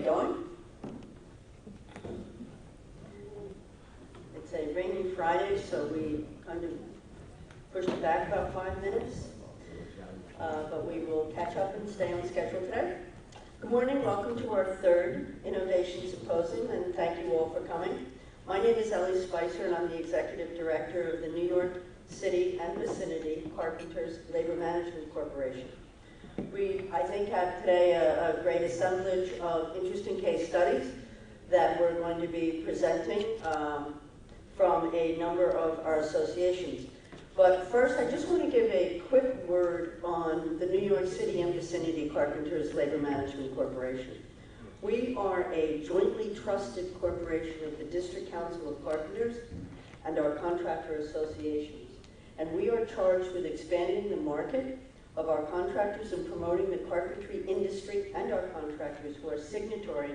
going? It's a rainy Friday, so we kind of pushed it back about 5 minutes. But we will catch up and stay on schedule today. Good morning, welcome to our third Innovation Symposium, and thank you all for coming. My name is Ellie Spicer, and I'm the Executive Director of the New York City and Vicinity Carpenters Labor Management Corporation. We, I think, have today a great assemblage of interesting case studies that we're going to be presenting from a number of our associations. But first, I just want to give a quick word on the New York City and Vicinity Carpenters Labor Management Corporation. We are a jointly trusted corporation of the District Council of Carpenters and our contractor associations. And we are charged with expanding the market of our contractors and promoting the carpentry industry and our contractors who are signatory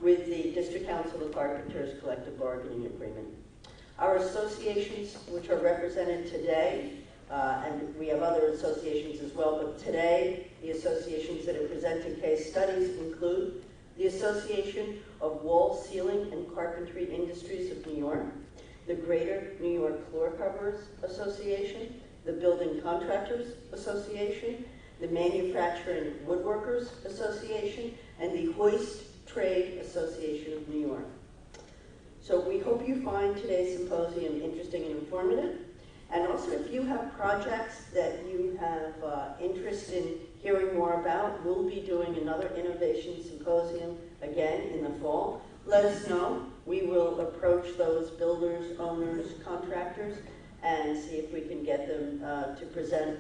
with the District Council of Carpenters Collective Bargaining Agreement. Our associations, which are represented today, and we have other associations as well, but today the associations that are presenting case studies include the Association of Wall, Ceiling, and Carpentry Industries of New York, the Greater New York Floor Coverers Association, the Building Contractors Association, the Manufacturing Woodworkers Association, and the Hoist Trade Association of New York. So we hope you find today's symposium interesting and informative. And also, if you have projects that you have interest in hearing more about, we'll be doing another Innovation Symposium again in the fall. Let us know. We will approach those builders, owners, contractors, and see if we can get them to present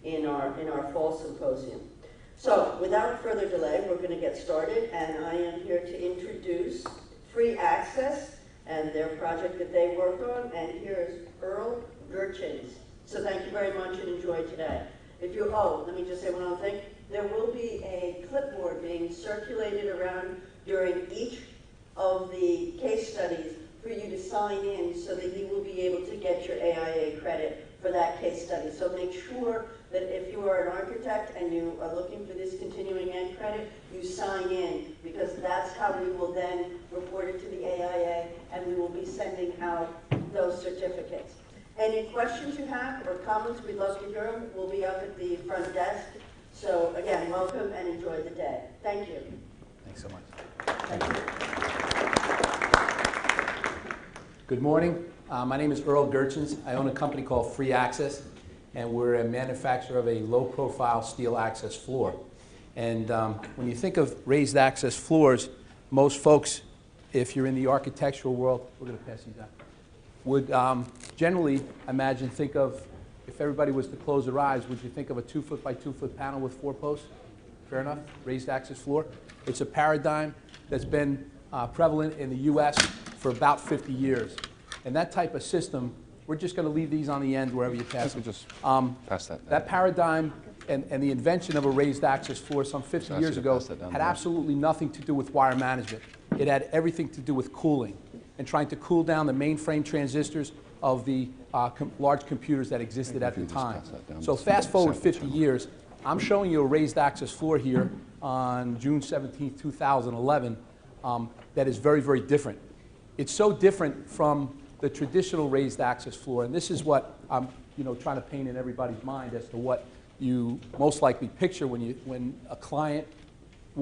in our fall symposium. So, without further delay, we're going to get started, and I am here to introduce FreeAxez and their project that they work on, and here is Earl. Geertgens. So thank you very much and enjoy today. If you, let me just say one other thing. There will be a clipboard being circulated around during each of the case studies for you to sign in so that you will be able to get your AIA credit for that case study. So make sure that if you are an architect and you are looking for this continuing ed credit, you sign in, because that's how we will then report it to the AIA, and we will be sending out those certificates. Any questions you have or comments, we'd love to hear them. We'll be up at the front desk. So again, welcome and enjoy the day. Thank you. Thanks so much. Thank you. Good morning. My name is Earl Geertgens. I own a company called FreeAxez, and we're a manufacturer of a low-profile steel access floor. And when you think of raised access floors, most folks, if you're in the architectural world, we're going to pass these out, would generally think of, if everybody was to close their eyes, would you think of a 2-foot by 2-foot panel with 4 posts? Fair enough? Raised access floor. It's a paradigm that's been prevalent in the US for about 50 years. And that type of system, we're just going to leave these on the end wherever you pass them. Just pass that. That paradigm and the invention of a raised access floor some 50 years ago had absolutely nothing to do with wire management. It had everything to do with cooling and trying to cool down the mainframe transistors of the large computers that existed at the time. So fast forward 50 years, I'm showing you a raised access floor here on June 17, 2011 that is very, very different. It's so different from the traditional raised access floor, and this is what I'm trying to paint in everybody's mind as to what you most likely picture when a client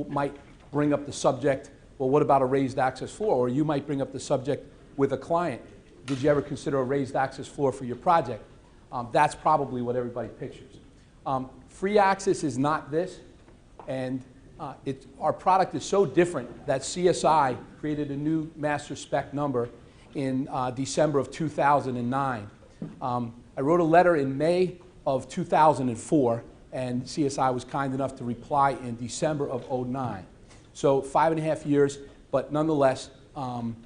might bring up the subject, well, what about a raised access floor? Or you might bring up the subject with a client. Did you ever consider a raised access floor for your project? That's probably what everybody pictures. FreeAxez is not this, and our product is so different that CSI created a new master spec number in December of 2009. I wrote a letter in May of 2004, and CSI was kind enough to reply in December of 2009. So 5.5 years, but nonetheless,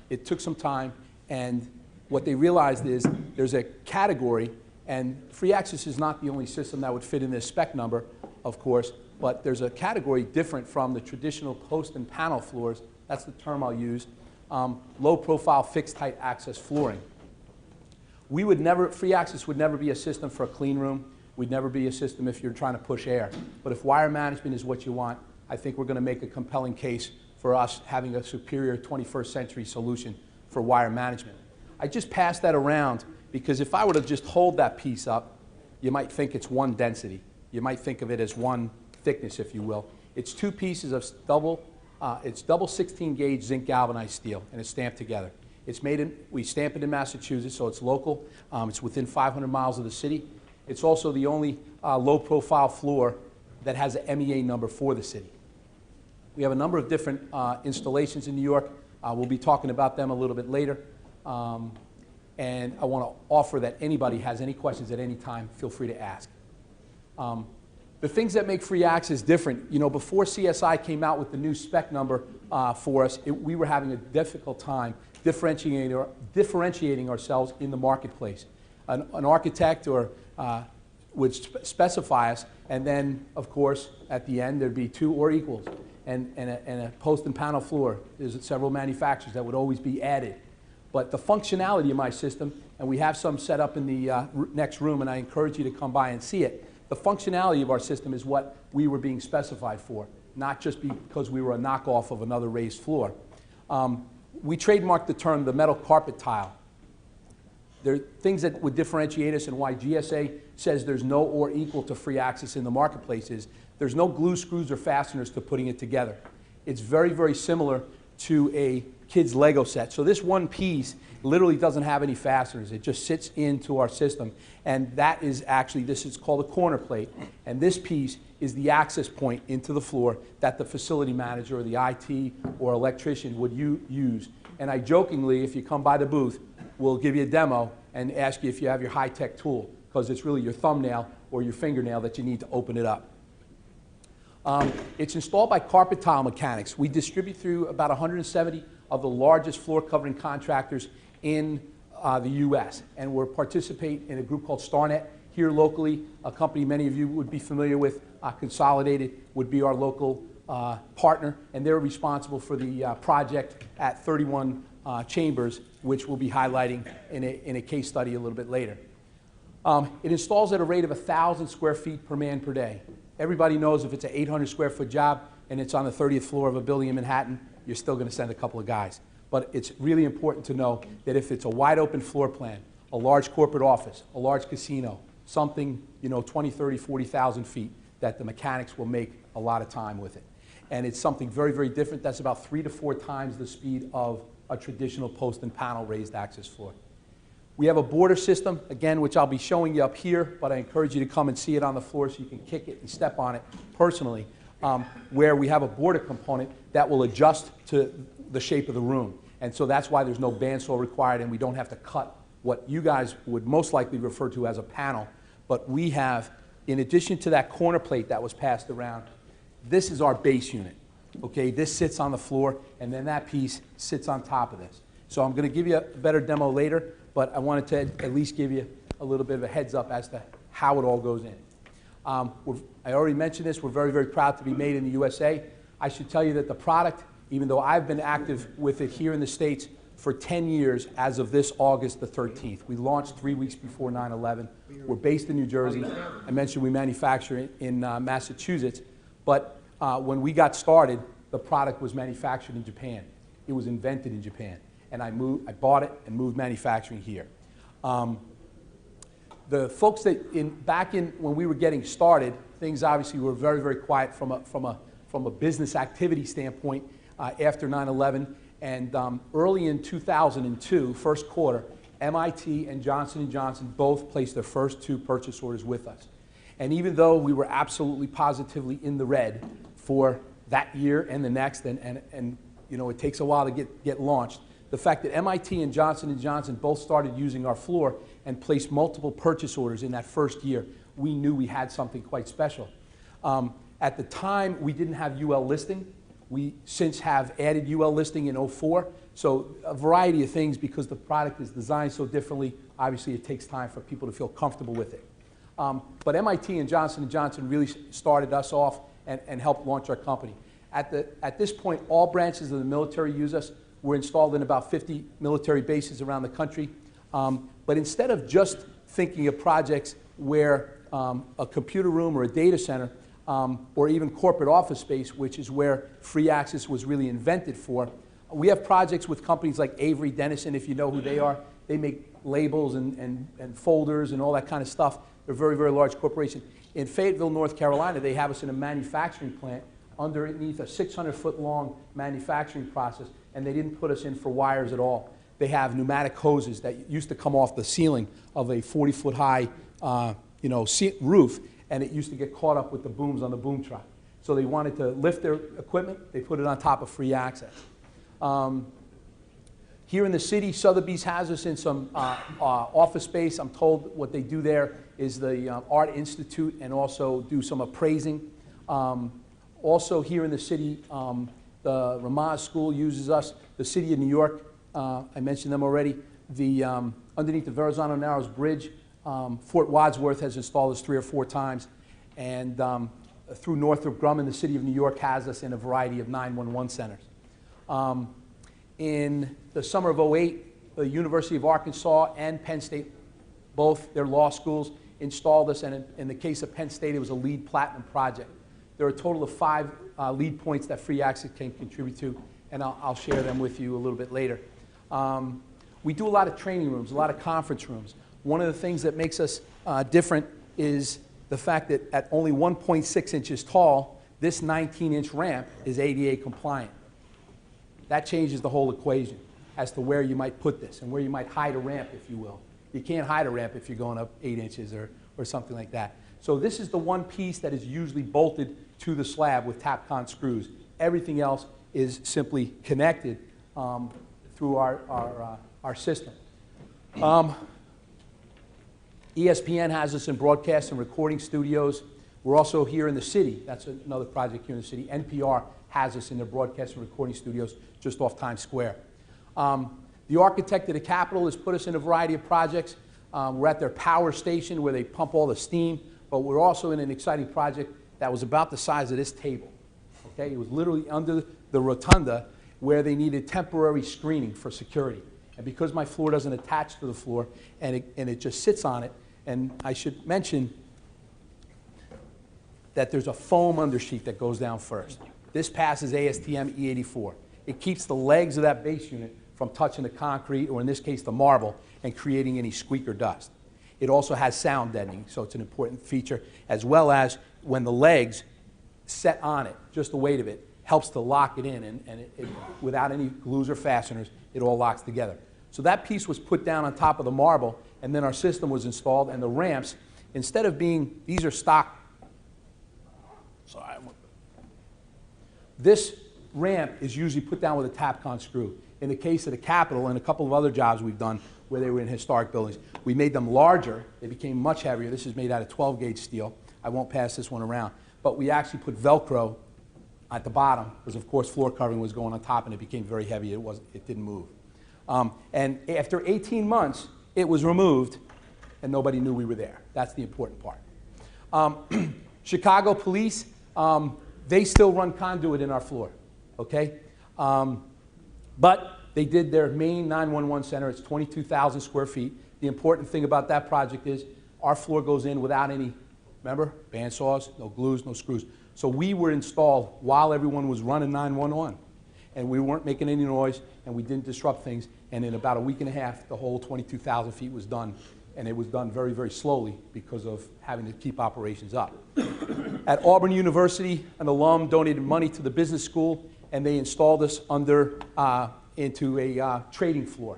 it took some time, and what they realized is there's a category, and FreeAxez is not the only system that would fit in this spec number, of course, but there's a category different from the traditional post and panel floors, that's the term I'll use, low-profile fixed-height access flooring. FreeAxez would never be a system for a clean room. We'd never be a system if you're trying to push air. But if wire management is what you want, I think we're going to make a compelling case for us having a superior 21st century solution for wire management. I just passed that around because if I were to just hold that piece up, you might think it's one density. You might think of it as one thickness, if you will. It's two pieces of double 16 gauge zinc galvanized steel, and it's stamped together. It's made in, we stamp it in Massachusetts, so it's local. It's within 500 miles of the city. It's also the only low profile floor that has an MEA number for the city. We have a number of different installations in New York. We'll be talking about them a little bit later. And I want to offer that anybody has any questions at any time, feel free to ask. The things that make FreeAxez different, you know, before CSI came out with the new spec number for us, we were having a difficult time differentiating ourselves in the marketplace. An architect would specify us, and then, of course, at the end, there'd be two or equals, and a post and panel floor. There's several manufacturers that would always be added. But the functionality of my system, and we have some set up in the next room, and I encourage you to come by and see it. The functionality of our system is what we were being specified for, not just because we were a knockoff of another raised floor. We trademarked the term the metal carpet tile. There are things that would differentiate us, and why GSA says there's no or equal to FreeAxez in the marketplace is there's no glue, screws, or fasteners to putting it together. It's very, very similar to a kid's Lego set. So this one piece literally doesn't have any fasteners. It just sits into our system. And that is actually, this is called a corner plate. And this piece is the access point into the floor that the facility manager or the IT or electrician would use. And I jokingly, if you come by the booth, we'll give you a demo and ask you if you have your high-tech tool, because it's really your thumbnail or your fingernail that you need to open it up. It's installed by carpet tile mechanics. We distribute through about 170 of the largest floor covering contractors in the U.S. And we're participating in a group called StarNet here locally, a company many of you would be familiar with. Consolidated would be our local partner, and they're responsible for the project at 31 chambers, which we'll be highlighting in a case study a little bit later. It installs at a rate of 1,000 square feet per man per day. Everybody knows if it's an 800 square foot job and it's on the 30th floor of a building in Manhattan, you're still going to send a couple of guys. But it's really important to know that if it's a wide open floor plan, a large corporate office, a large casino, something, you know, 20, 30, 40,000 feet, that the mechanics will make a lot of time with it. And it's something very, very different. That's about 3 to 4 times the speed of a traditional post and panel raised access floor. We have a border system, again, which I'll be showing you up here, but I encourage you to come and see it on the floor so you can kick it and step on it personally, where we have a border component that will adjust to the shape of the room. And so that's why there's no bandsaw required, and we don't have to cut what you guys would most likely refer to as a panel. But we have, in addition to that corner plate that was passed around, this is our base unit. Okay, this sits on the floor, and then that piece sits on top of this. So I'm going to give you a better demo later, but I wanted to at least give you a little bit of a heads up as to how it all goes in. I already mentioned this, we're very, very proud to be made in the USA. I should tell you that the product, even though I've been active with it here in the States for 10 years as of this August the 13th. We launched 3 weeks before 9/11. We're based in New Jersey. I mentioned we manufacture in Massachusetts, but when we got started, the product was manufactured in Japan. It was invented in Japan. And I bought it and moved manufacturing here. The folks that back in when we were getting started, things obviously were very, very quiet from a business activity standpoint after 9/11. And early in 2002, first quarter, MIT and Johnson & Johnson both placed their first 2 purchase orders with us. And even though we were absolutely positively in the red for that year and the next, and you know, it takes a while to get launched, the fact that MIT and Johnson & Johnson both started using our floor and placed multiple purchase orders in that first year, we knew we had something quite special. At the time, we didn't have UL listing. We since have added UL listing in 04. So a variety of things, because the product is designed so differently, obviously it takes time for people to feel comfortable with it. But MIT and Johnson & Johnson really started us off and helped launch our company. At this point, all branches of the military use us. We're installed in about 50 military bases around the country. But instead of just thinking of projects where a computer room or a data center, or even corporate office space, which is where FreeAxez was really invented for. We have projects with companies like Avery Dennison, if you know who they are. They make labels and folders and all that kind of stuff. They're a very, very large corporation. In Fayetteville, North Carolina, they have us in a manufacturing plant underneath a 600-foot long manufacturing process, and they didn't put us in for wires at all. They have pneumatic hoses that used to come off the ceiling of a 40-foot high roof, and it used to get caught up with the booms on the boom truck. So they wanted to lift their equipment. They put it on top of FreeAxez. Here in the city, Sotheby's has us in some office space. I'm told what they do there is the Art Institute and also do some appraising. Also here in the city, the Ramaz School uses us. The city of New York, I mentioned them already. Underneath the Verrazano Narrows Bridge, Fort Wadsworth has installed us 3 or 4 times. And through Northrop Grumman, the city of New York has us in a variety of 911 centers. In the summer of '08, the University of Arkansas and Penn State, both their law schools, installed us, and in the case of Penn State, it was a LEED Platinum project. There are a total of 5 LEED points that FreeAxez can contribute to, and I'll share them with you a little bit later. We do a lot of training rooms, a lot of conference rooms. One of the things that makes us different is the fact that at only 1.6 inches tall, this 19-inch ramp is ADA compliant. That changes the whole equation as to where you might put this and where you might hide a ramp, if you will. You can't hide a ramp if you're going up 8 inches or something like that. So this is the one piece that is usually bolted to the slab with Tapcon screws. Everything else is simply connected through our system. ESPN has us in broadcast and recording studios. We're also here in the city. That's another project here in the city. NPR has us in their broadcast and recording studios just off Times Square. The architect of the Capitol has put us in a variety of projects. We're at their power station where they pump all the steam, but we're also in an exciting project that was about the size of this table. Okay? It was literally under the rotunda where they needed temporary screening for security. And because my floor doesn't attach to the floor and it just sits on it, and I should mention that there's a foam undersheet that goes down first. This passes ASTM E84. It keeps the legs of that base unit from touching the concrete, or in this case, the marble, and creating any squeak or dust. It also has sound deadening, so it's an important feature, as well as when the legs set on it, just the weight of it, helps to lock it in, and without any glues or fasteners, it all locks together. So that piece was put down on top of the marble, and then our system was installed, and the ramps, instead of being, these are stock. This ramp is usually put down with a Tapcon screw. In the case of the Capitol and a couple of other jobs we've done where they were in historic buildings, we made them larger. They became much heavier. This is made out of 12-gauge steel. I won't pass this one around. But we actually put Velcro at the bottom because, of course, floor covering was going on top, and it became very heavy. It didn't move. And after 18 months, it was removed, and nobody knew we were there. That's the important part. Chicago police, they still run conduit in our floor, okay? But they did their main 911 center. It's 22,000 square feet. The important thing about that project is our floor goes in without any, remember, bandsaws, no glues, no screws. So we were installed while everyone was running 911. And we weren't making any noise, and we didn't disrupt things. And in about a week and a half, the whole 22,000 feet was done. And it was done very, very slowly because of having to keep operations up. At Auburn University, an alum donated money to the business school, and they installed us into a trading floor.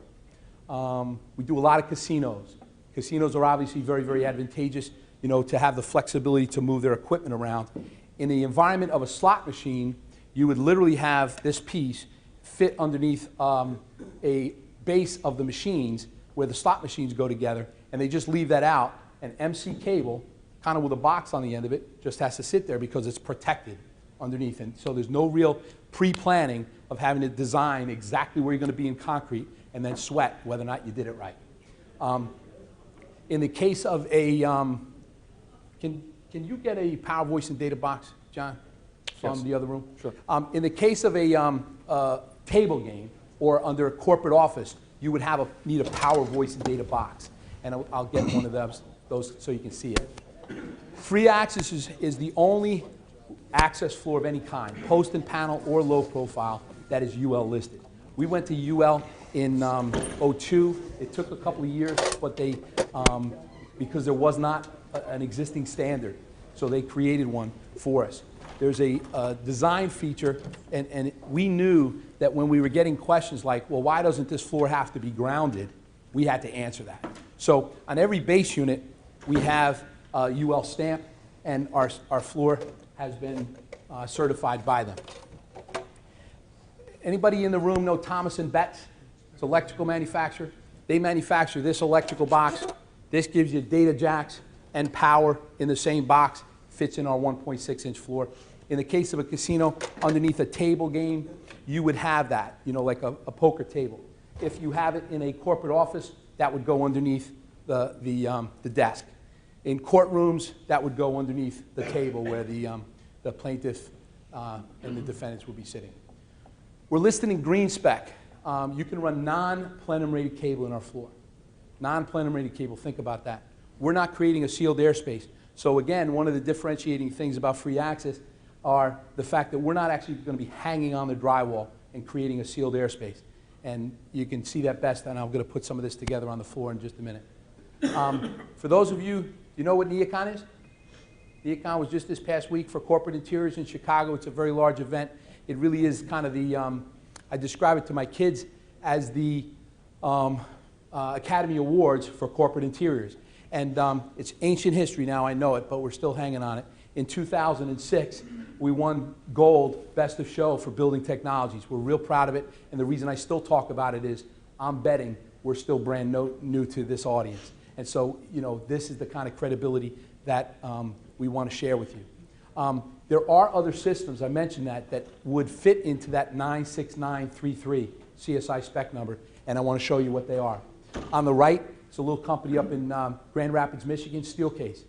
We do a lot of casinos. Casinos are obviously very, very advantageous, to have the flexibility to move their equipment around. In the environment of a slot machine, you would literally have this piece fit underneath a base of the machines where the slot machines go together, and they just leave that out. An MC cable, kind of with a box on the end of it, just has to sit there because it's protected underneath. And so there's no real pre-planning of having to design exactly where you're going to be in concrete and then sweat whether or not you did it right. In the case of a, can you get a power voice and data box, John, from the other room? Sure. In the case of a table game or under a corporate office, you would need a power voice and data box. And I'll get one of those so you can see it. FreeAxez is the only access floor of any kind, post and panel or low profile, that is UL listed. We went to UL in '02. It took a couple of years, but they, because there was not an existing standard, so they created one for us. There's a design feature, and we knew that when we were getting questions like, well, why doesn't this floor have to be grounded? We had to answer that. So on every base unit, we have a UL stamp, and our floor has been certified by them. Anybody in the room know Thomas & Betts? It's an electrical manufacturer. They manufacture this electrical box. This gives you data jacks and power in the same box. Fits in our 1.6-inch floor. In the case of a casino, underneath a table game, you would have that, you know, like a poker table. If you have it in a corporate office, that would go underneath the desk. In courtrooms, that would go underneath the table where the plaintiff and the defendants would be sitting. We're listed in green spec. You can run non-plenum rated cable in our floor. Non-plenum rated cable, think about that. We're not creating a sealed airspace. So again, one of the differentiating things about FreeAxez are the fact that we're not actually going to be hanging on the drywall and creating a sealed airspace. And you can see that best, and I'm going to put some of this together on the floor in just a minute. For those of you, you know what NeoCon is? NeoCon was just this past week for corporate interiors in Chicago. It's a very large event. It really is kind of the, I describe it to my kids as the Academy Awards for corporate interiors. And it's ancient history now, I know it, but we're still hanging on it. In 2006, we won gold, best of show for building technologies. We're real proud of it, and the reason I still talk about it is I'm betting we're still brand new to this audience. And so, you know, this is the kind of credibility that we want to share with you. There are other systems, I mentioned that would fit into that 96933 CSI spec number, and I want to show you what they are. On the right, it's a little company up in Grand Rapids, Michigan, Steelcase.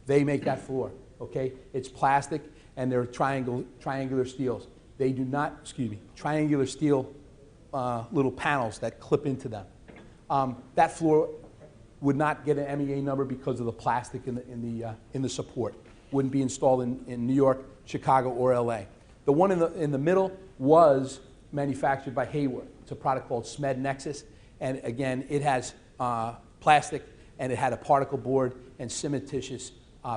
They make that floor, okay? It's plastic, and they're triangular steels. They do not, triangular steel little panels that clip into them. That floor would not get an MEA number because of the plastic in the support. Wouldn't be installed in New York, Chicago, or LA. The one in the middle was manufactured by Hayward. It's a product called SMED Nexus, and again, it has plastic, and it had a particle board and cementitious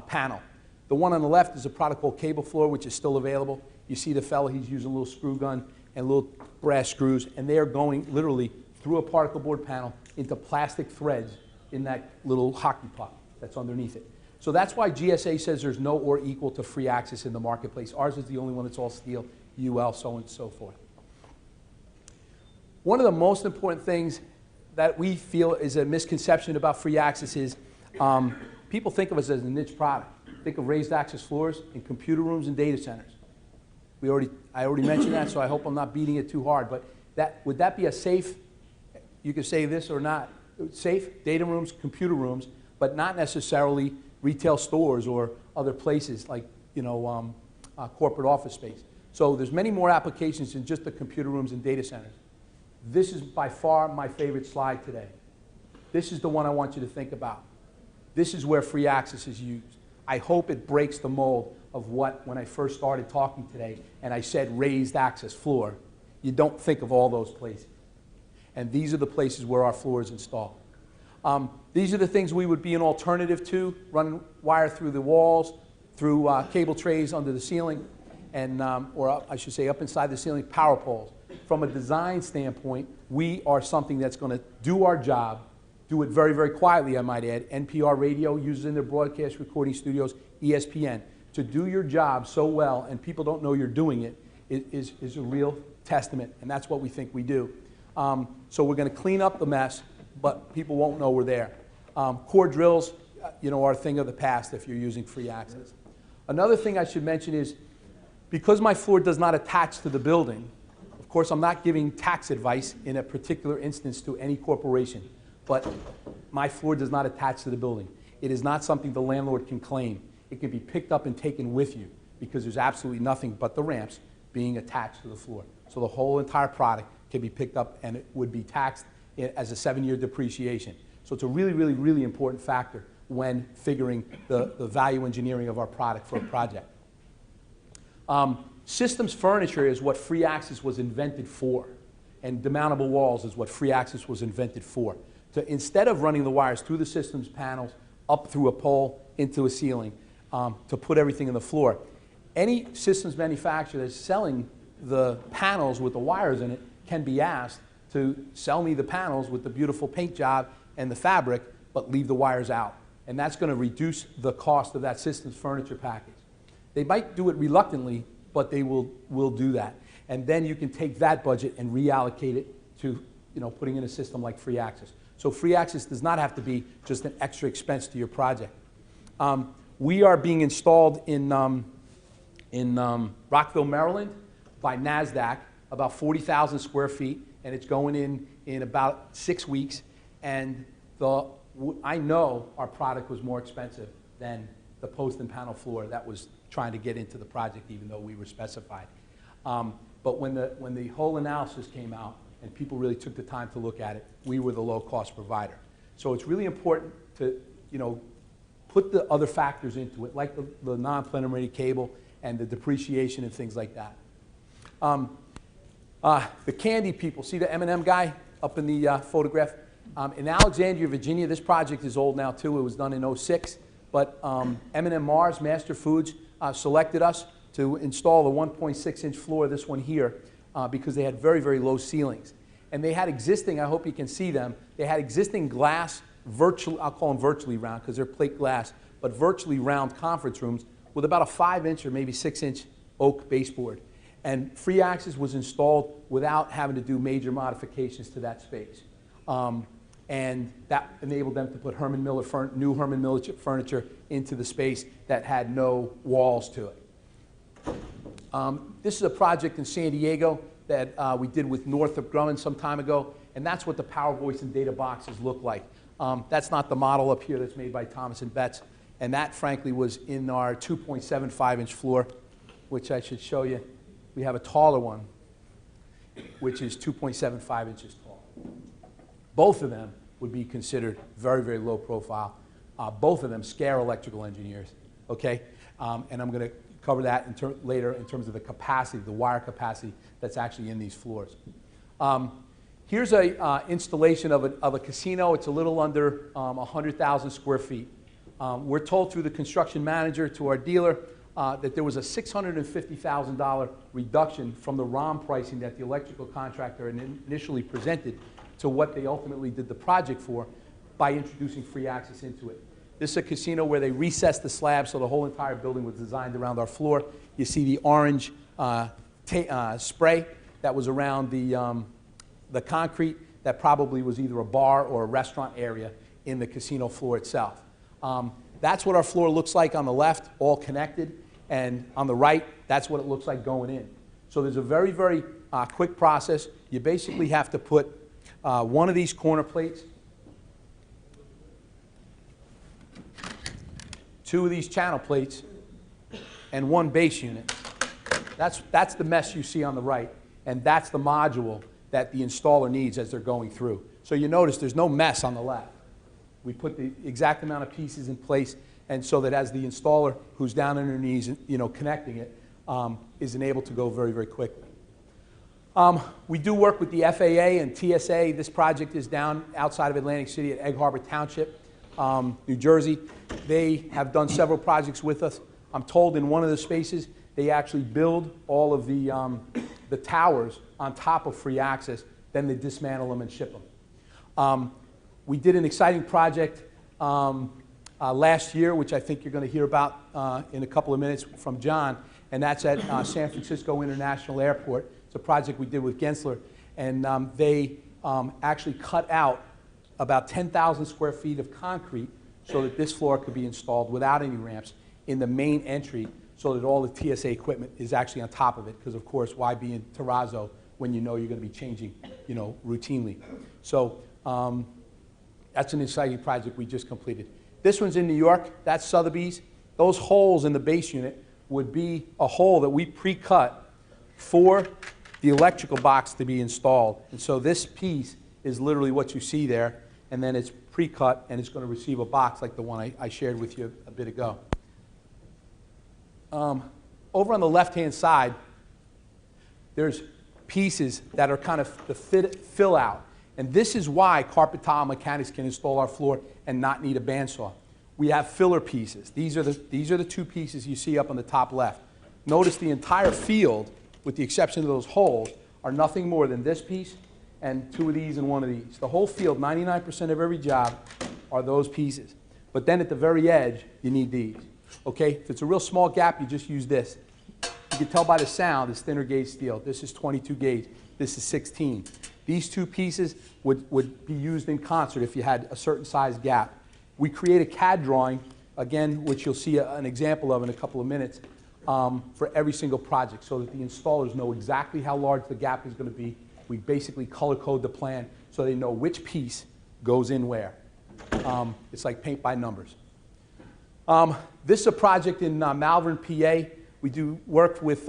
panel. The one on the left is a product called Cable Floor, which is still available. You see the fellow, he's using a little screw gun and little brass screws, and they are going literally through a particle board panel into plastic threads in that little hockey puck that's underneath it. So that's why GSA says there's no or equal to FreeAxez in the marketplace. Ours is the only one that's all steel, UL, so on and so forth. One of the most important things that we feel is a misconception about FreeAxez is people think of us as a niche product. Think of raised access floors in computer rooms and data centers. I already mentioned that, so I hope I'm not beating it too hard. But would that be a safe, you could say this or not, safe data rooms, computer rooms, but not necessarily retail stores or other places like, you know, corporate office space. So there's many more applications than just the computer rooms and data centers. This is by far my favorite slide today. This is the one I want you to think about. This is where FreeAxez is used. I hope it breaks the mold of what, when I first started talking today, and I said raised access floor, you don't think of all those places. And these are the places where our floor is installed. These are the things we would be an alternative to, run wire through the walls, through cable trays under the ceiling, and, or up, I should say up inside the ceiling, power poles. From a design standpoint, we are something that's going to do our job, do it very, very quietly, I might add. NPR radio uses in their broadcast recording studios, ESPN. To do your job so well and people don't know you're doing it is a real testament, and that's what we think we do. So we're going to clean up the mess, but people won't know we're there. Core drills, you know, are a thing of the past if you're using FreeAxez. Another thing I should mention is, because my floor does not attach to the building, of course I'm not giving tax advice in a particular instance to any corporation, but my floor does not attach to the building. It is not something the landlord can claim. It can be picked up and taken with you because there's absolutely nothing but the ramps being attached to the floor. So the whole entire product can be picked up and it would be taxed as a 7-year depreciation. So it's a really, really, really important factor when figuring the value engineering of our product for a project. Systems furniture is what FreeAxez was invented for, and demountable walls is what FreeAxez was invented for. Instead of running the wires through the systems panels, up through a pole, into a ceiling, to put everything in the floor. Any systems manufacturer that's selling the panels with the wires in it can be asked to sell me the panels with the beautiful paint job and the fabric, but leave the wires out. And that's going to reduce the cost of that systems furniture package. They might do it reluctantly, but they will do that. And then you can take that budget and reallocate it to putting in a system like FreeAxez. So FreeAxez does not have to be just an extra expense to your project. We are being installed in Rockville, Maryland by NASDAQ, about 40,000 square feet, and it's going in about 6 weeks. And I know our product was more expensive than the post and panel floor that was trying to get into the project, even though we were specified. But when the whole analysis came out and people really took the time to look at it, we were the low-cost provider. So it's really important to put the other factors into it, like the non-plenum-rated cable and the depreciation and things like that. The candy people, see the M&M guy up in the photograph? In Alexandria, Virginia, this project is old now too. It was done in '06, but M&M Mars, Master Foods, selected us to install the 1.6-inch floor, this one here, because they had very, very low ceilings. And they had existing, I hope you can see them, they had existing glass, I'll call them virtually round because they're plate glass, but virtually round conference rooms with about a 5-inch or maybe 6-inch oak baseboard. And FreeAxez was installed without having to do major modifications to that space. And that enabled them to put new Herman Miller furniture into the space that had no walls to it. This is a project in San Diego that we did with Northrop Grumman some time ago, and that's what the Power Voice and data boxes look like. That's not the model up here that's made by Thomas & Betts, and that, frankly, was in our 2.75-inch floor, which I should show you. We have a taller one, which is 2.75 inches tall. Both of them would be considered very, very low profile. Both of them scare electrical engineers, okay? And I'm going to cover that later in terms of the capacity, the wire capacity that's actually in these floors. Here's an installation of a casino. It's a little under 100,000 square feet. We're told through the construction manager to our dealer that there was a $650,000 reduction from the ROM pricing that the electrical contractor initially presented to what they ultimately did the project for by introducing FreeAxez into it. This is a casino where they recessed the slab, so the whole entire building was designed around our floor. You see the orange spray that was around the concrete that probably was either a bar or a restaurant area in the casino floor itself. That's what our floor looks like on the left, all connected, and on the right, that's what it looks like going in. So there's a very, very quick process. You basically have to put one of these corner plates, 2 of these channel plates, and 1 base unit. That's the mess you see on the right, and that's the module that the installer needs as they're going through. So you notice there's no mess on the left. We put the exact amount of pieces in place, and so that as the installer, who's down on their knees, connecting it, is enabled to go very, very quickly. We do work with the FAA and TSA. This project is down outside of Atlantic City at Egg Harbor Township, New Jersey. They have done several projects with us. I'm told in one of the spaces, they actually build all of the towers on top of FreeAxez, then they dismantle them and ship them. We did an exciting project last year, which I think you're going to hear about in a couple of minutes from John, and that's at San Francisco International Airport. It's a project we did with Gensler, and they actually cut out about 10,000 square feet of concrete so that this floor could be installed without any ramps in the main entry so that all the TSA equipment is actually on top of it, because of course, why be in terrazzo when you know you're going to be changing, routinely. So that's an exciting project we just completed. This one's in New York. That's Sotheby's. Those holes in the base unit would be a hole that we pre-cut for the electrical box to be installed. And so this piece is literally what you see there, and then it's pre-cut, and it's going to receive a box like the one I shared with you a bit ago. over on the left-hand side, there's pieces that are kind of the fill out. And this is why carpet tile mechanics can install our floor and not need a bandsaw. We have filler pieces. These are the two pieces you see up on the top left. Notice the entire field, with the exception of those holes, are nothing more than this piece and two of these and one of these. The whole field, 99% of every job, are those pieces. But then at the very edge, you need these. Okay? If it's a real small gap, you just use this. You can tell by the sound, it's thinner gauge steel. This is 22 gauge. This is 16. These two pieces would be used in concert if you had a certain size gap. We create a CAD drawing, again, which you'll see an example of in a couple of minutes, for every single project so that the installers know exactly how large the gap is going to be. We basically color code the plan so they know which piece goes in where. It's like paint by numbers. This is a project in Malvern, PA. We do work with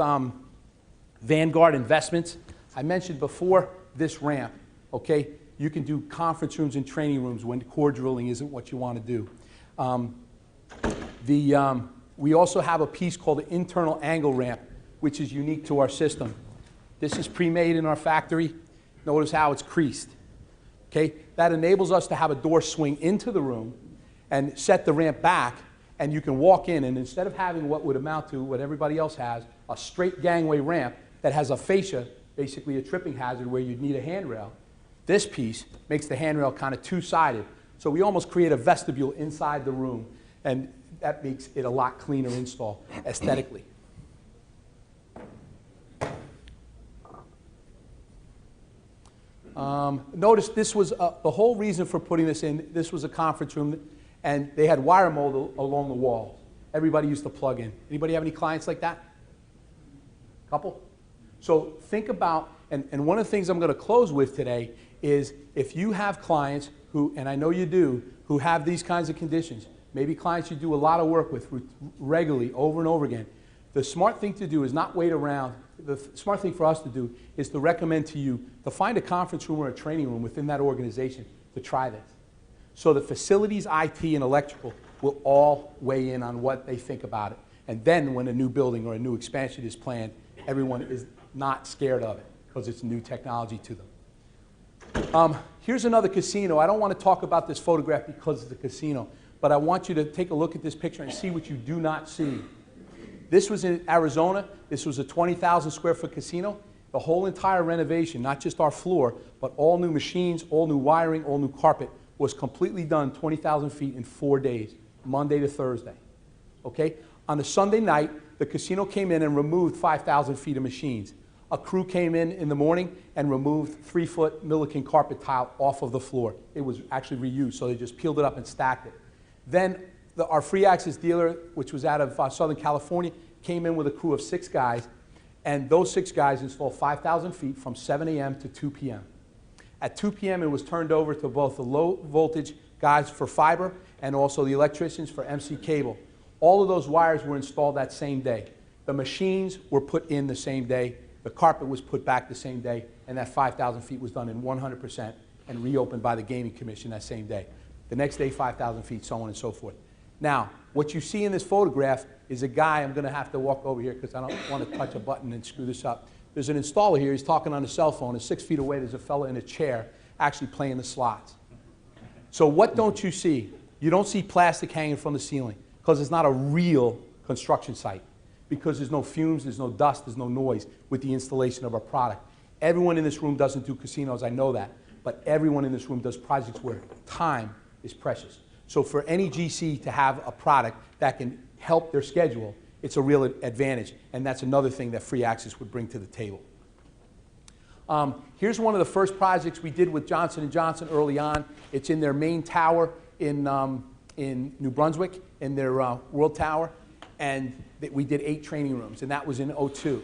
Vanguard Investments. I mentioned before this ramp, okay? You can do conference rooms and training rooms when core drilling isn't what you want to do. We also have a piece called the internal angle ramp, which is unique to our system. This is pre-made in our factory. Notice how it's creased. Okay? That enables us to have a door swing into the room and set the ramp back, and you can walk in, and instead of having what would amount to what everybody else has, a straight gangway ramp that has a fascia, basically a tripping hazard where you'd need a handrail, this piece makes the handrail kind of two-sided. So we almost create a vestibule inside the room, and that makes it a lot cleaner install aesthetically. Notice this was the whole reason for putting this in. This was a conference room, and they had wire mold along the walls. Everybody used to plug in. Anybody have any clients like that? Couple? So think about, and one of the things I'm going to close with today is if you have clients who, and I know you do, who have these kinds of conditions, maybe clients you do a lot of work with regularly over and over again, the smart thing to do is not wait around. The smart thing for us to do is to recommend to you to find a conference room or a training room within that organization to try this. So the facilities, IT, and electrical will all weigh in on what they think about it. And then when a new building or a new expansion is planned, everyone is not scared of it because it's new technology to them. Here's another casino. I don't want to talk about this photograph because it's a casino, but I want you to take a look at this picture and see what you do not see. This was in Arizona. This was a 20,000 square foot casino. The whole entire renovation, not just our floor, but all new machines, all new wiring, all new carpet, was completely done 20,000 feet in 4 days, Monday to Thursday. Okay? On a Sunday night, the casino came in and removed 5,000 feet of machines. A crew came in the morning and removed 3-foot Milliken carpet tile off of the floor. It was actually reused, so they just peeled it up and stacked it. Then our FreeAxez dealer, which was out of Southern California, came in with a crew of 6 guys, and those 6 guys installed 5,000 feet from 7 a.m. to 2 p.m. At 2 p.m., it was turned over to both the low voltage guys for fiber and also the electricians for MC cable. All of those wires were installed that same day. The machines were put in the same day. The carpet was put back the same day, and that 5,000 feet was done in 100% and reopened by the Gaming Commission that same day. The next day, 5,000 feet, so on and so forth. Now, what you see in this photograph is a guy. I'm going to have to walk over here because I don't want to touch a button and screw this up. There's an installer here. He's talking on a cell phone. And 6 feet away, there's a fella in a chair actually playing the slots. So what don't you see? You don't see plastic hanging from the ceiling because it's not a real construction site, because there's no fumes, there's no dust, there's no noise with the installation of our product. Everyone in this room doesn't do casinos, I know that, but everyone in this room does projects where time is precious. So for any GC to have a product that can help their schedule, it's a real advantage, and that's another thing that FreeAxez would bring to the table. Here's one of the first projects we did with Johnson & Johnson early on. It's in their main tower in New Brunswick, in their World Tower, and we did 8 training rooms, and that was in '02.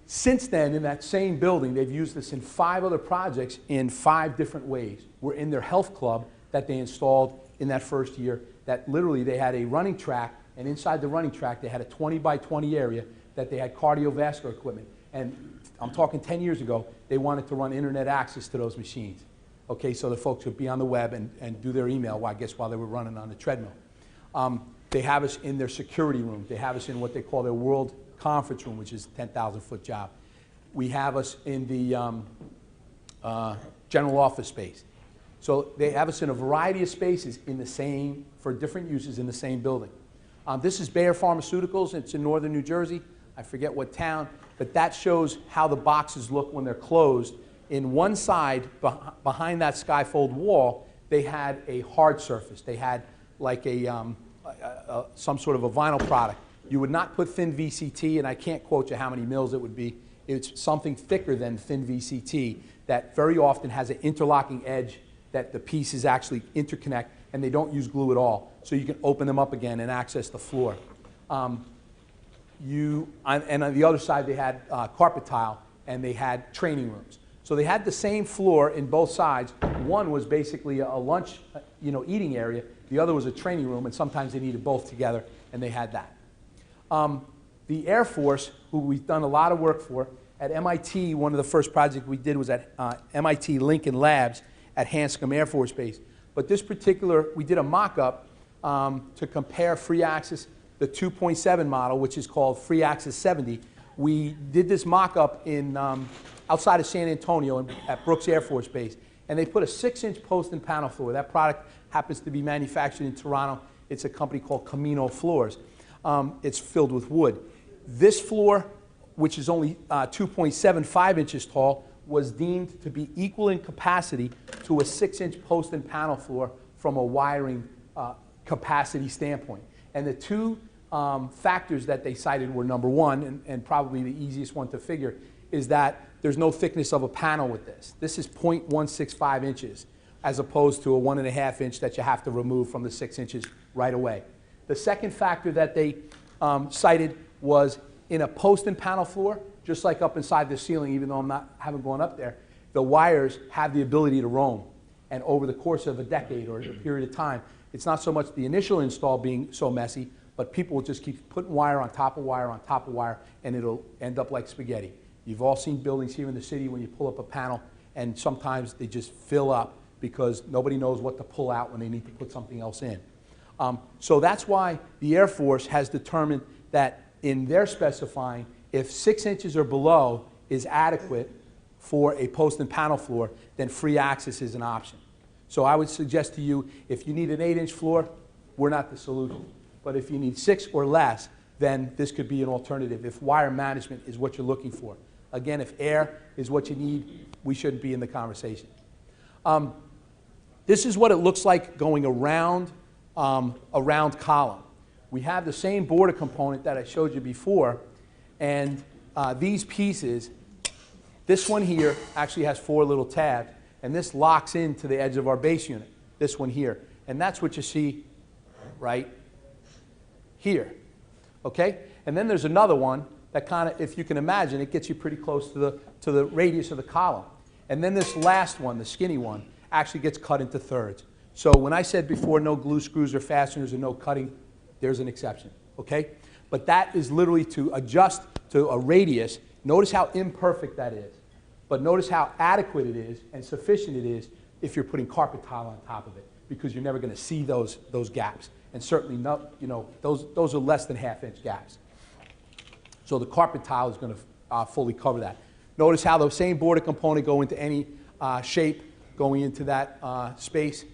Since then, in that same building, they've used this in 5 other projects in 5 different ways. We're in their health club that they installed in that first year, that literally they had a running track, and inside the running track they had a 20 by 20 area that they had cardiovascular equipment. And I'm talking 10 years ago, they wanted to run internet access to those machines. Okay, so the folks would be on the web and do their email, I guess, while they were running on the treadmill. They have us in their security room. They have us in what they call their world conference room, which is a 10,000-foot job. We have us in the general office space. So they have us in a variety of spaces in the same, for different uses in the same building. This is Bayer Pharmaceuticals. It's in northern New Jersey. I forget what town, but that shows how the boxes look when they're closed. In one side, behind that skyfold wall, they had a hard surface. They had like some sort of a vinyl product. You would not put thin VCT, and I can't quote you how many mils it would be. It's something thicker than thin VCT that very often has an interlocking edge that the pieces actually interconnect, and they don't use glue at all. So you can open them up again and access the floor. And on the other side, they had carpet tile, and they had training rooms. So they had the same floor in both sides. One was basically a lunch, eating area. The other was a training room, and sometimes they needed both together, and they had that. The Air Force, who we've done a lot of work for, at MIT, one of the first projects we did was at MIT Lincoln Labs at Hanscom Air Force Base. But this particular, we did a mock-up to compare FreeAxez, the 2.7 model, which is called FreeAxez 70. We did this mock-up in outside of San Antonio at Brooks Air Force Base, and they put a 6-inch post and panel floor. That product happens to be manufactured in Toronto. It's a company called Camino Floors. It's filled with wood. This floor, which is only 2.75 inches tall, was deemed to be equal in capacity to a 6-inch post and panel floor from a wiring capacity standpoint. And the two factors that they cited were, number one, and probably the easiest one to figure, is that there's no thickness of a panel with this. This is 0.165 inches, as opposed to a 1.5 inch that you have to remove from the 6 inches right away. The second factor that they cited was in a post and panel floor, just like up inside the ceiling, even though haven't gone up there, the wires have the ability to roam. And over the course of a decade or a period of time, it's not so much the initial install being so messy, but people will just keep putting wire on top of wire on top of wire, and it'll end up like spaghetti. You've all seen buildings here in the city when you pull up a panel, and sometimes they just fill up because nobody knows what to pull out when they need to put something else in. So that's why the Air Force has determined that in their specifying, if 6 inches or below is adequate for a post and panel floor, then FreeAxez is an option. So I would suggest to you, if you need an 8-inch floor, we're not the solution. But if you need 6 or less, then this could be an alternative if wire management is what you're looking for. Again, if air is what you need, we shouldn't be in the conversation. This is what it looks like going around a round column. We have the same border component that I showed you before, and these pieces, this one here actually has 4 little tabs, and this locks into the edge of our base unit, this one here. And that's what you see right here, okay? And then there's another one that kind of, if you can imagine, it gets you pretty close to the radius of the column. And then this last one, the skinny one, actually gets cut into thirds. So when I said before no glue screws or fasteners or no cutting, there's an exception, okay? But that is literally to adjust to a radius. Notice how imperfect that is. But notice how adequate it is and sufficient it is if you're putting carpet tile on top of it, because you're never going to see those gaps. And certainly, those are less than ½ inch gaps. So the carpet tile is going to fully cover that. Notice how the same border component go into any shape going into that space.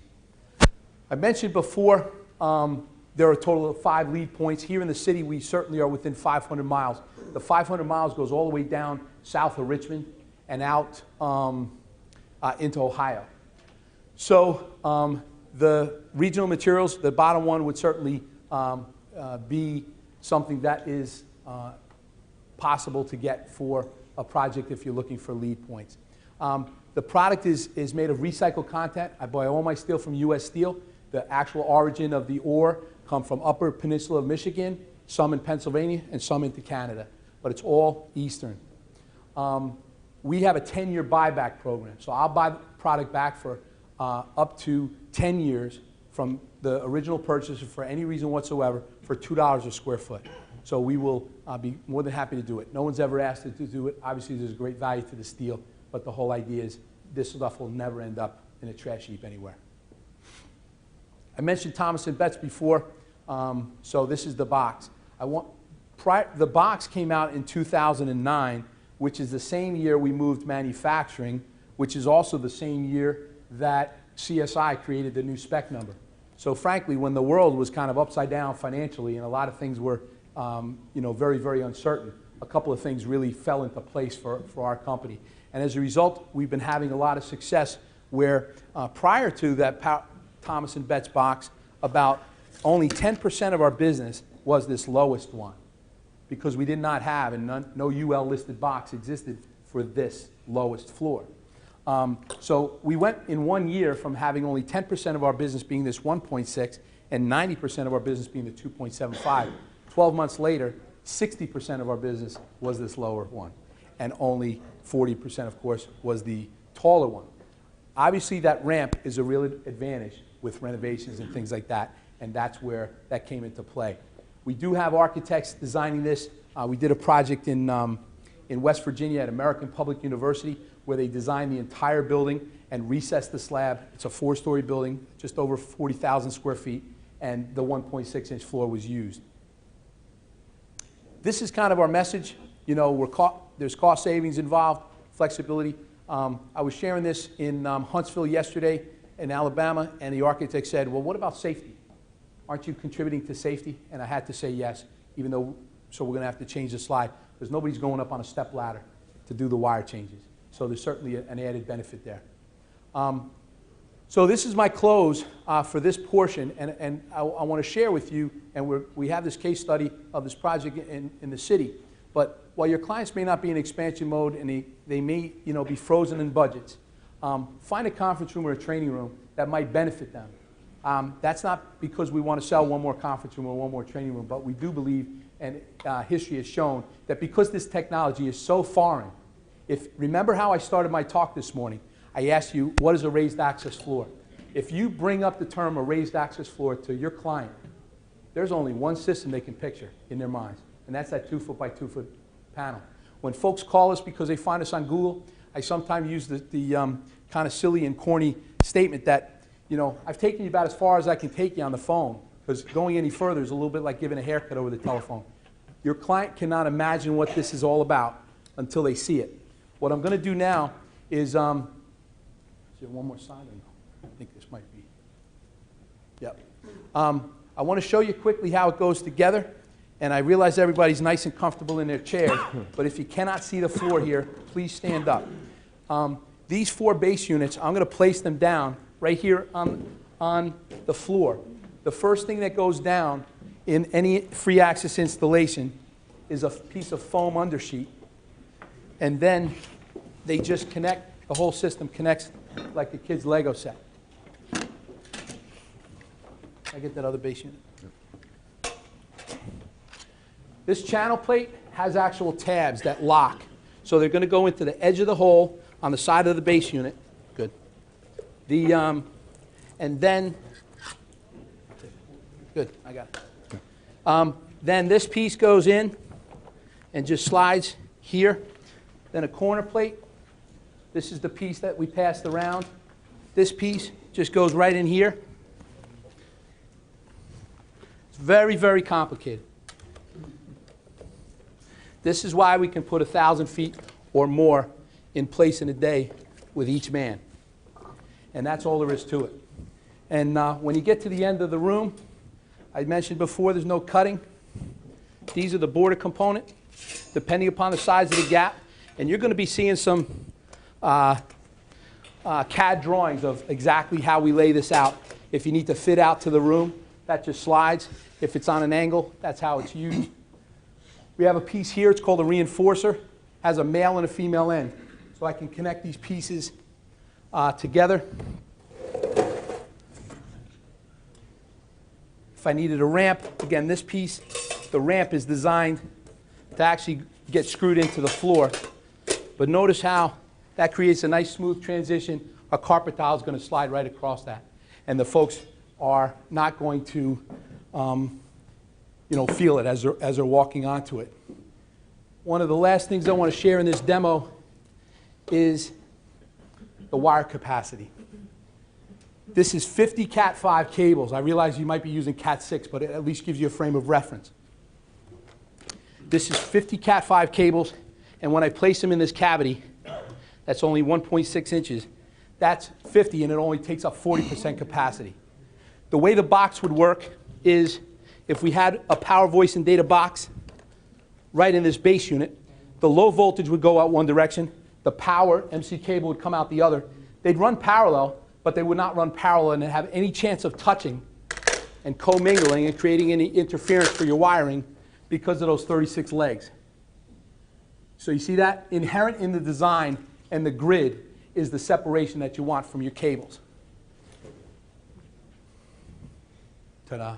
I mentioned before there are a total of 5 lead points. Here in the city, we certainly are within 500 miles. The 500 miles goes all the way down south of Richmond and out into Ohio. So the regional materials, the bottom one would certainly be something that is possible to get for a project if you're looking for lead points. The product is made of recycled content. I buy all my steel from U.S. Steel. The actual origin of the ore come from Upper Peninsula of Michigan, some in Pennsylvania, and some into Canada. But it's all Eastern. We have a 10-year buyback program. So I'll buy the product back for up to 10 years from the original purchaser for any reason whatsoever for $2 a square foot. So we will be more than happy to do it. No one's ever asked us to do it. Obviously, there's a great value to the steel, but the whole idea is this stuff will never end up in a trash heap anywhere. I mentioned Thomas & Betts before, so this is the box. The box came out in 2009, which is the same year we moved manufacturing, which is also the same year that CSI created the new spec number. So frankly, when the world was kind of upside down financially and a lot of things were very, very uncertain, a couple of things really fell into place for our company. And as a result, we've been having a lot of success where prior to that Thomas & Betts box, about only 10% of our business was this lowest one, because we did not have, and no UL listed box existed for this lowest floor. So we went in 1 year from having only 10% of our business being this 1.6 and 90% of our business being the 2.75. 12 months later, 60% of our business was this lower one, and only 40%, of course, was the taller one. Obviously, that ramp is a real advantage with renovations and things like that, and that's where that came into play. We do have architects designing this. We did a project in West Virginia at American Public University where they designed the entire building and recessed the slab. It's a 4-story building, just over 40,000 square feet, and the 1.6-inch floor was used. This is kind of our message. You know, there's cost savings involved, flexibility. I was sharing this in Huntsville yesterday in Alabama, and the architect said, well, what about safety? Aren't you contributing to safety? And I had to say yes, even though, so we're going to have to change the slide, because nobody's going up on a step ladder to do the wire changes. So there's certainly an added benefit there. So this is my close for this portion, and I want to share with you, and we have this case study of this project in the city. But while your clients may not be in expansion mode and they may be frozen in budgets, find a conference room or a training room that might benefit them. That's not because we want to sell one more conference room or one more training room, but we do believe, and history has shown, that because this technology is so foreign, remember how I started my talk this morning, I asked you, what is a raised access floor? If you bring up the term a raised access floor to your client, there's only one system they can picture in their minds, and that's that 2-foot by 2-foot panel. When folks call us because they find us on Google, I sometimes use the kind of silly and corny statement that, I've taken you about as far as I can take you on the phone, because going any further is a little bit like giving a haircut over the telephone. Your client cannot imagine what this is all about until they see it. What I'm going to do now is there one more slide? I think this might be. Yep. I want to show you quickly how it goes together. And I realize everybody's nice and comfortable in their chairs, but if you cannot see the floor here, please stand up. These 4 base units, I'm going to place them down right here on the floor. The first thing that goes down in any FreeAxez installation is a piece of foam undersheet. And then they just connect, the whole system connects like a kid's Lego set. Can I get that other base unit? This channel plate has actual tabs that lock. So they're going to go into the edge of the hole on the side of the base unit. Good. And then, good, I got it. Then this piece goes in and just slides here. Then a corner plate. This is the piece that we passed around. This piece just goes right in here. It's very, very complicated. This is why we can put 1,000 feet or more in place in a day with each man. And that's all there is to it. And when you get to the end of the room, I mentioned before there's no cutting. These are the border component, depending upon the size of the gap. And you're going to be seeing some CAD drawings of exactly how we lay this out. If you need to fit out to the room, that just slides. If it's on an angle, that's how it's used. We have a piece here, it's called a reinforcer, has a male and a female end. So I can connect these pieces together. If I needed a ramp, again, this piece, the ramp is designed to actually get screwed into the floor. But notice how that creates a nice smooth transition. A carpet tile is going to slide right across that. And the folks are not going to feel it as they're walking onto it. One of the last things I want to share in this demo is the wire capacity. This is 50 Cat 5 cables. I realize you might be using Cat 6, but it at least gives you a frame of reference. This is 50 Cat5 cables, and when I place them in this cavity, that's only 1.6 inches, that's 50, and it only takes up 40% capacity. The way the box would work is if we had a power, voice, and data box right in this base unit, the low voltage would go out one direction, the power MC cable would come out the other. They'd run parallel, but they would not run parallel and have any chance of touching and commingling and creating any interference for your wiring because of those 36 legs. So you see that? Inherent in the design and the grid is the separation that you want from your cables. Ta-da.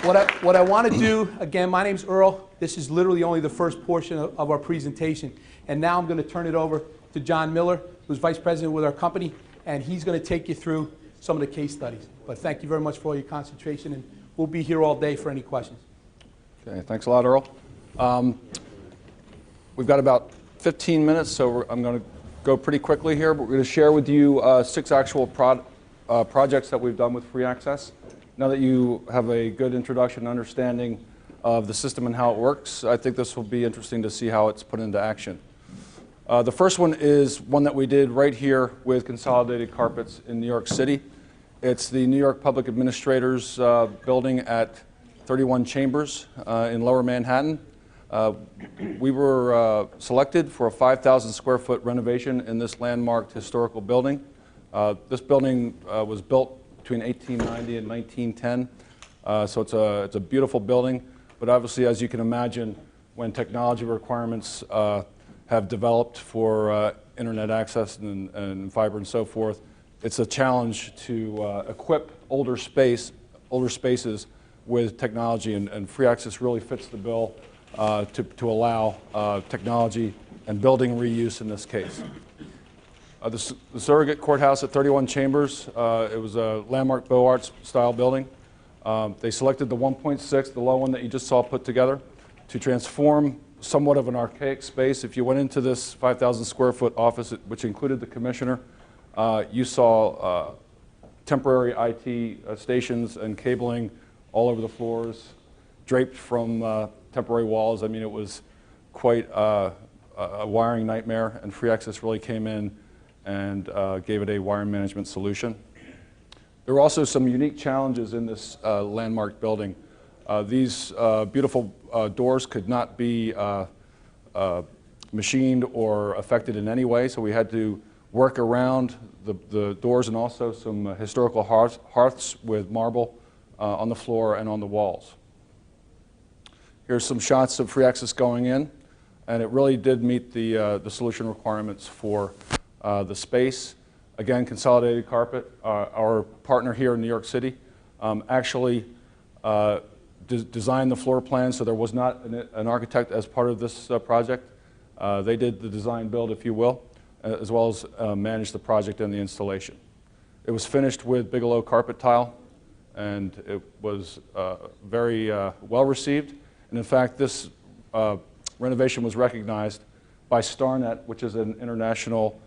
What I want to do, again, my name's Earl. This is literally only the first portion of our presentation. And now I'm going to turn it over to John Miller, who's vice president with our company, and he's going to take you through some of the case studies. But thank you very much for all your concentration, and we'll be here all day for any questions. Okay, thanks a lot, Earl. We've got about 15 minutes, so I'm going to go pretty quickly here, but we're going to share with you 6 actual projects that we've done with FreeAxez. Now that you have a good introduction and understanding of the system and how it works, I think this will be interesting to see how it's put into action. The first one is one that we did right here with Consolidated Carpets in New York City. It's the New York Public Administrators building at 31 Chambers in Lower Manhattan. We were selected for a 5,000 square foot renovation in this landmarked historical building. This building was built between 1890 and 1910, so it's a beautiful building. But obviously, as you can imagine, when technology requirements have developed for internet access and fiber and so forth, it's a challenge to equip older spaces with technology, and FreeAxez really fits the bill to allow technology and building reuse in this case. The surrogate courthouse at 31 Chambers, it was a landmark Beaux Arts style building. They selected the 1.6, the low one that you just saw put together, to transform somewhat of an archaic space. If you went into this 5,000 square foot office, which included the commissioner, you saw temporary IT stations and cabling all over the floors, draped from temporary walls. I mean, it was quite a wiring nightmare, and FreeAxez really came in and gave it a wire management solution. There were also some unique challenges in this landmark building. These beautiful doors could not be machined or affected in any way, so we had to work around the doors and also some historical hearths with marble on the floor and on the walls. Here's some shots of FreeAxez going in, and it really did meet the solution requirements for the space. Again, Consolidated Carpet, our partner here in New York City, actually designed the floor plan, so there was not an architect as part of this project. They did the design build, if you will, as well as manage the project and the installation. It was finished with Bigelow carpet tile, and it was very well received. And in fact, this renovation was recognized by StarNet, which is an international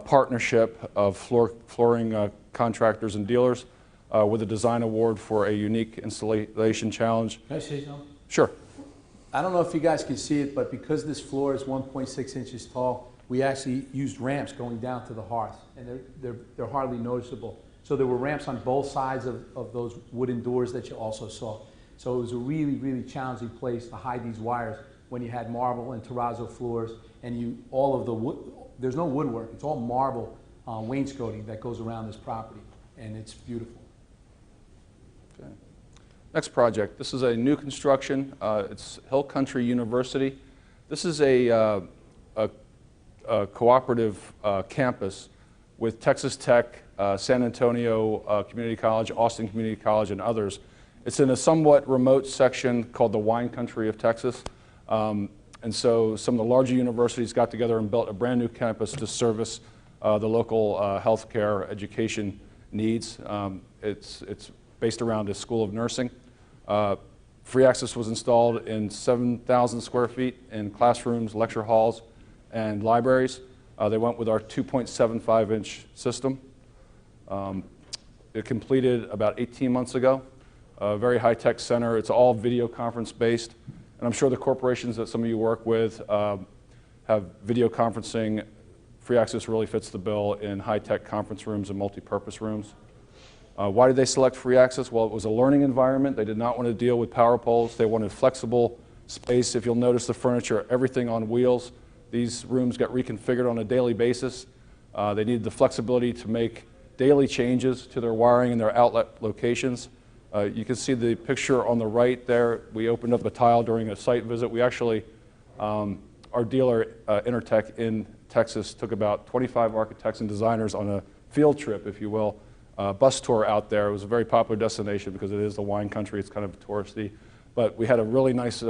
partnership of flooring contractors and dealers, with a design award for a unique installation challenge. Can I say something? Sure. I don't know if you guys can see it, but because this floor is 1.6 inches tall, we actually used ramps going down to the hearth, and they're hardly noticeable. So there were ramps on both sides of those wooden doors that you also saw. So it was a really, really challenging place to hide these wires when you had marble and terrazzo floors, and all of the wood, there's no woodwork, it's all marble wainscoting that goes around this property, and it's beautiful. Okay. Next project, this is a new construction. It's Hill Country University. This is a cooperative campus with Texas Tech, San Antonio Community College, Austin Community College, and others. It's in a somewhat remote section called the wine country of Texas. And so some of the larger universities got together and built a brand new campus to service the local healthcare education needs. It's based around a school of nursing. FreeAxez was installed in 7,000 square feet in classrooms, lecture halls, and libraries. They went with our 2.75-inch system. It completed about 18 months ago. a very high-tech center. It's all video conference based. And I'm sure the corporations that some of you work with have video conferencing. FreeAxez really fits the bill in high-tech conference rooms and multi-purpose rooms. Why did they select FreeAxez? Well, it was a learning environment. They did not want to deal with power poles. They wanted flexible space. If you'll notice the furniture, everything on wheels. These rooms get reconfigured on a daily basis. They needed the flexibility to make daily changes to their wiring and their outlet locations. You can see the picture on the right there. We opened up a tile during a site visit. We actually, our dealer, Intertech in Texas, took about 25 architects and designers on a field trip, if you will, bus tour out there. It was a very popular destination because it is the wine country. It's kind of touristy. But we had a really nice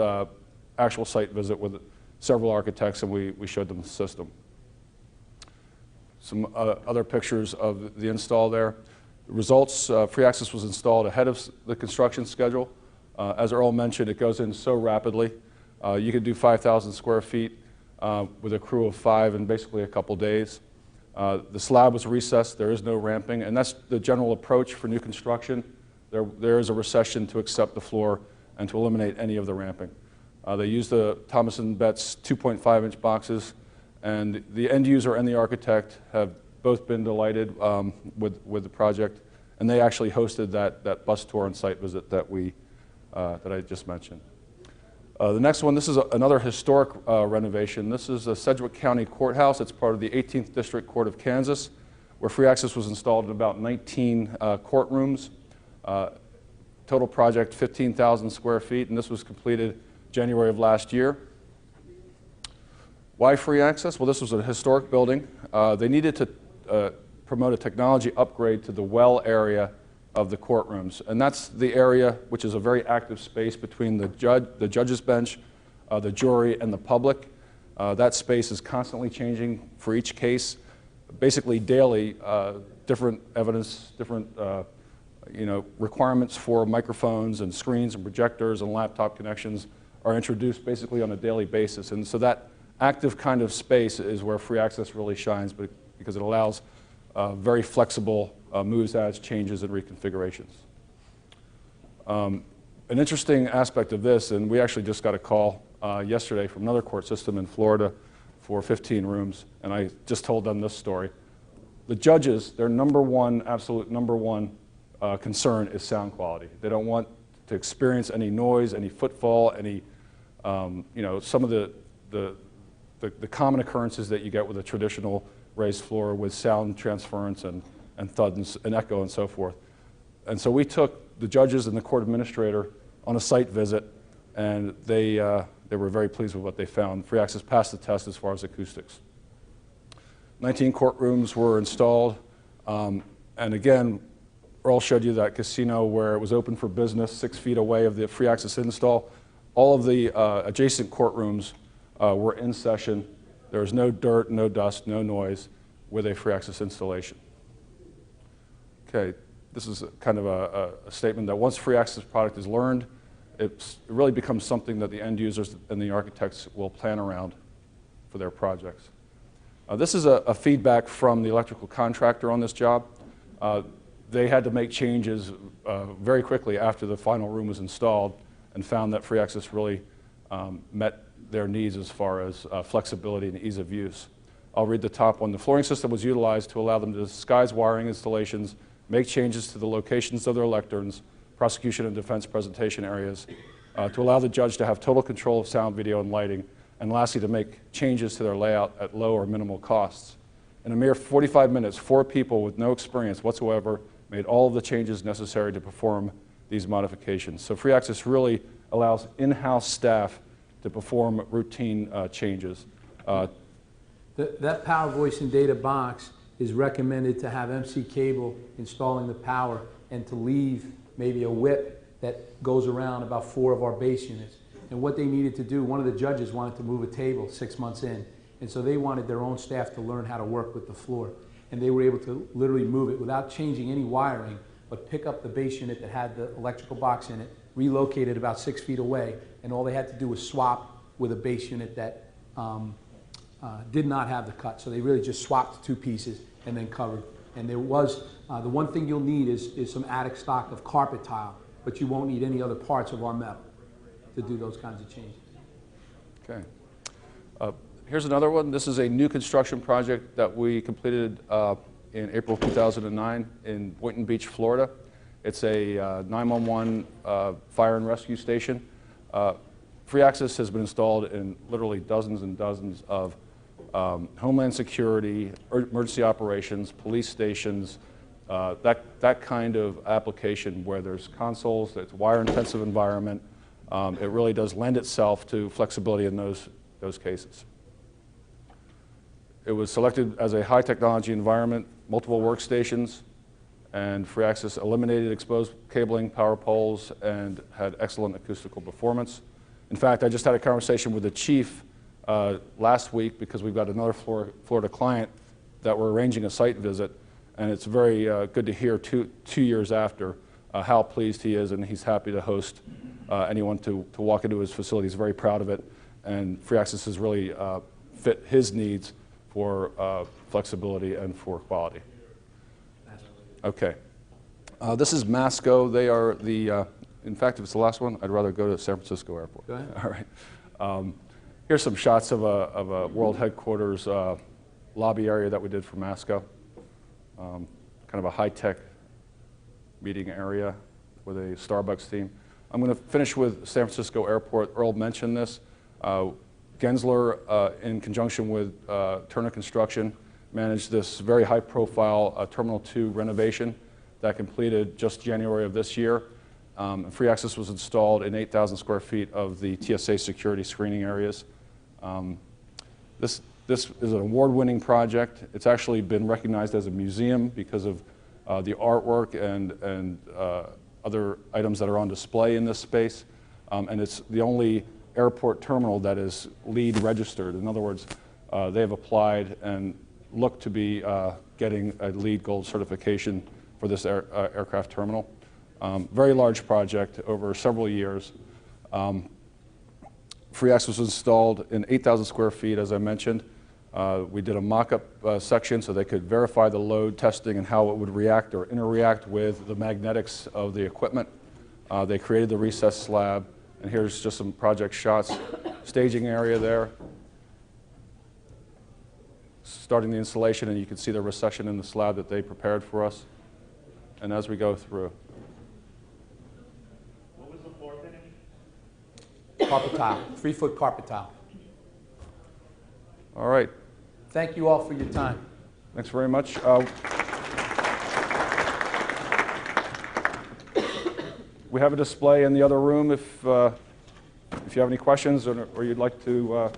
actual site visit with several architects, and we showed them the system. Some other pictures of the install there. The results, FreeAxez was installed ahead of the construction schedule. As Earl mentioned, it goes in so rapidly. You could do 5,000 square feet with a crew of 5 in basically a couple days. The slab was recessed. There is no ramping, and that's the general approach for new construction. There is a recession to accept the floor and to eliminate any of the ramping. They used the Thomas & Betts 2.5-inch boxes, and the end user and the architect have both been delighted with the project, and they actually hosted that bus tour and site visit that I just mentioned. The next one, this is another historic renovation. This is the Sedgwick County Courthouse. It's part of the 18th District Court of Kansas, where FreeAxez was installed in about 19 courtrooms. Total project, 15,000 square feet, and this was completed January of last year. Why FreeAxez? Well, this was a historic building. They needed to promote a technology upgrade to the well area of the courtrooms, and that's the area which is a very active space between the judge's bench, the jury, and the public. That space is constantly changing for each case. Basically daily, different evidence, different requirements for microphones and screens and projectors and laptop connections are introduced basically on a daily basis. And so that active kind of space is where FreeAxez really shines, because it allows very flexible moves, adds, changes, and reconfigurations. An interesting aspect of this, and we actually just got a call yesterday from another court system in Florida for 15 rooms, and I just told them this story. The judges, their absolute number one concern is sound quality. They don't want to experience any noise, any footfall, any, some of the common occurrences that you get with a traditional raised floor with sound transference and thud and echo and so forth. And so we took the judges and the court administrator on a site visit, and they were very pleased with what they found. FreeAxez passed the test as far as acoustics. 19 courtrooms were installed, and again, Earl showed you that casino where it was open for business 6 feet away of the FreeAxez install. All of the adjacent courtrooms were in session. There was no dirt, no dust, no noise with a FreeAxez installation. Okay, this is kind of a statement that once FreeAxez product is learned, it really becomes something that the end users and the architects will plan around for their projects. This is a feedback from the electrical contractor on this job. They had to make changes very quickly after the final room was installed and found that FreeAxez really met their needs as far as flexibility and ease of use. I'll read the top one. The flooring system was utilized to allow them to disguise wiring installations, make changes to the locations of their lecterns, prosecution and defense presentation areas, to allow the judge to have total control of sound, video, and lighting, and lastly, to make changes to their layout at low or minimal costs. In a mere 45 minutes, 4 people with no experience whatsoever made all of the changes necessary to perform these modifications. So FreeAxez really allows in-house staff to perform routine changes. That power voice and data box is recommended to have MC cable installing the power and to leave maybe a whip that goes around about 4 of our base units. And what they needed to do, one of the judges wanted to move a table 6 months in, and so they wanted their own staff to learn how to work with the floor. And they were able to literally move it without changing any wiring, but pick up the base unit that had the electrical box in it, relocate it about 6 feet away, and all they had to do was swap with a base unit that did not have the cut. So they really just swapped 2 pieces and then covered. And there was, the one thing you'll need is some attic stock of carpet tile but you won't need any other parts of our metal to do those kinds of changes. Okay. Here's another one. This is a new construction project that we completed in April 2009 in Boynton Beach, Florida. It's a 911 fire and rescue station. FreeAxez has been installed in literally dozens and dozens of Homeland Security, emergency operations, police stations, that kind of application where there's consoles, it's a wire-intensive environment. It really does lend itself to flexibility in those cases. It was selected as a high-technology environment, multiple workstations, and FreeAxez eliminated exposed cabling, power poles, and had excellent acoustical performance. In fact, I just had a conversation with the chief last week because we've got another Florida client that we're arranging a site visit, and it's very good to hear 2 years after how pleased he is, and he's happy to host anyone to walk into his facility. He's very proud of it, and FreeAxez has really fit his needs for flexibility and for quality. Okay. This is Masco. They are the, in fact, if it's the last one, I'd rather go to San Francisco Airport. Go ahead. All right. Here's some shots of a world headquarters lobby area that we did for Masco. Kind of a high-tech meeting area with a Starbucks theme. I'm going to finish with San Francisco Airport. Earl mentioned this. Gensler, in conjunction with Turner Construction, managed this very high-profile Terminal 2 renovation that completed just January of this year. FreeAxez was installed in 8,000 square feet of the TSA security screening areas. This is an award-winning project. It's actually been recognized as a museum because of the artwork and other items that are on display in this space. And it's the only airport terminal that is LEED registered. In other words, they have applied and look to be getting a LEED Gold certification for this aircraft terminal. Very large project over several years. FreeAxez was installed in 8,000 square feet, as I mentioned. We did a mock-up section so they could verify the load testing and how it would react or interact with the magnetics of the equipment. They created the recessed slab, and here's just some project shots. Staging area there. Starting the installation, and you can see the recession in the slab that they prepared for us. And as we go through. What was the floor finish? Carpet tile, 3-foot carpet tile. All right. Thank you all for your time. Thanks very much. We have a display in the other room if you have any questions or you'd like to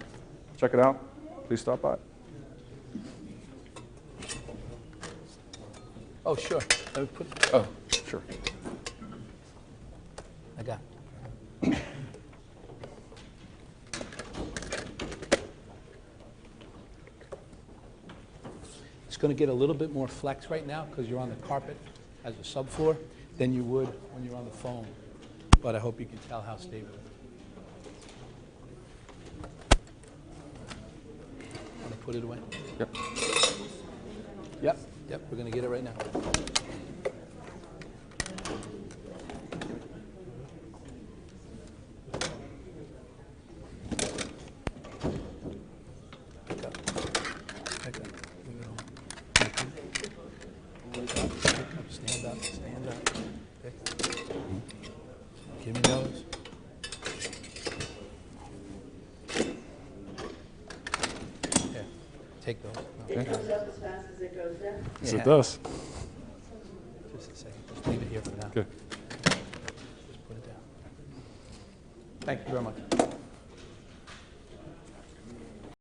check it out, please stop by. Oh, sure. Let me put, Oh, sure. I got it. It's going to get a little bit more flex right now because you're on the carpet as a subfloor than you would when you're on the foam. But I hope you can tell how stable it is. Want to put it away? Yep. Yep, we're going to get it right now. Stand up, stand up. Give me those. Here, take those. It goes up as fast as it goes down. Yes, it does. Just a second. Just leave it here for now. Good. Just put it down. Thank you very much.